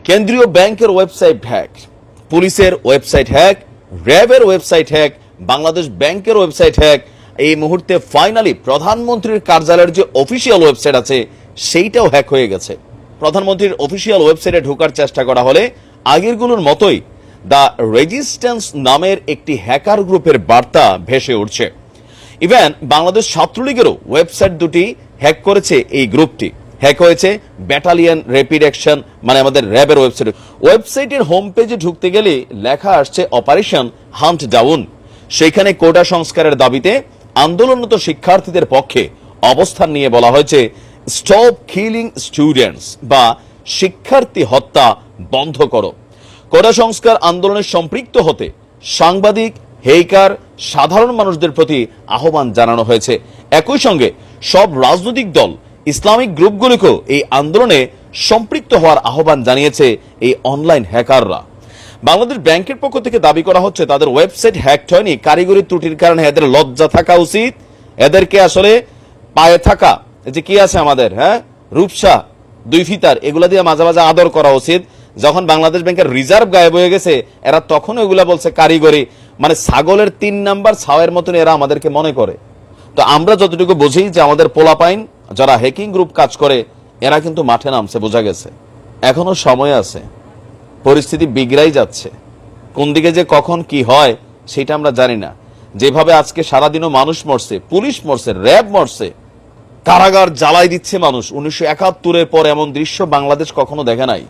কেন্দ্রীয় ব্যাংকের website hack, পুলিশের ওয়েবসাইট হ্যাক, র্যাবের ওয়েবসাইট হ্যাক, বাংলাদেশ ব্যাংকের ওয়েবসাইট হ্যাক। এই মুহূর্তে ফাইনালি প্রধানমন্ত্রীর কার্যালয়ের যে অফিসিয়াল ওয়েবসাইট আছে সেইটাও হ্যাক হয়ে গেছে। প্রধানমন্ত্রীর অফিসিয়াল ওয়েবসাইটে ঢোকার চেষ্টা করা হলে আগেরগুলোর মতোই দ্য রেজিস্ট্যান্স নামের একটি হ্যাকার গ্রুপের বার্তা ভেসে উঠছে। ইভেন বাংলাদেশ ছাত্রলীগেরও ওয়েবসাইট দুটি হ্যাক করেছে এই গ্রুপটি। হ্যাক হয়েছে ব্যাটালিয়ন র্যাপিড অ্যাকশন মানে আমাদের র্যাবের ওয়েবসাইট। ওয়েবসাইটের হোম পেজে ঢুকতে গেলে লেখা আসছে অপারেশন হান্ট ডাউন। সেখানে কোটা সংস্কারের দাবিতে আন্দোলনরত শিক্ষার্থীদের পক্ষে অবস্থান নিয়ে বলা হয়েছে স্টপ কিলিং স্টুডেন্টস বা শিক্ষার্থী হত্যা বন্ধ করো। কোটা সংস্কার আন্দোলনে সম্পৃক্ত হতে সাংবাদিক, হেকার, সাধারণ মানুষদের প্রতি আহ্বান জানানো হয়েছে। একই সঙ্গে সব রাজনৈতিক দল, ইসলামিক গ্রুপগুলিকেও এই আন্দোলনে সম্পৃক্ত হওয়ার আহ্বান জানিয়েছে এই অনলাইন হ্যাকাররা। বাংলাদেশ ব্যাংকের পক্ষ থেকে দাবি করা হচ্ছে তাদের ওয়েবসাইট হ্যাক হয়নি, কারিগরি ত্রুটির কারণে এদের লজ্জা থাকা উচিত। এদেরকে আসলে পায়ে থাকা যে কি আছে আমাদের রূপসা, দুই ফিতার, এগুলা দিয়ে মাঝে মাঝে আদর করা উচিত। যখন বাংলাদেশ ব্যাংকের রিজার্ভ গায়েব হয়ে গেছে এরা তখন ওইগুলা বলছে কারিগরি, মানে ছাগলের 3 নাম্বার ছাওয়ের মতন এরা আমাদেরকে মনে করে। তো আমরা যতটুকু বুঝি যে আমাদের পোলাপাইন যারা হ্যাকিং গ্রুপ কাজ করে এরা কিন্তু মাঠে নামছে, বোঝা গেছে। এখনো সময় আছে, পরিস্থিতি বিগড়াই যাচ্ছে। কোন দিকে যে কখন কি হয় সেটা আমরা জানি না। যেভাবে আজকে সারাদিনও মানুষ মরছে, পুলিশ মরছে, র্যাব মরছে, কারাগার জ্বালাই দিচ্ছে মানুষ। 1971-এর পর এমন দৃশ্য বাংলাদেশ কখনো দেখে নাই।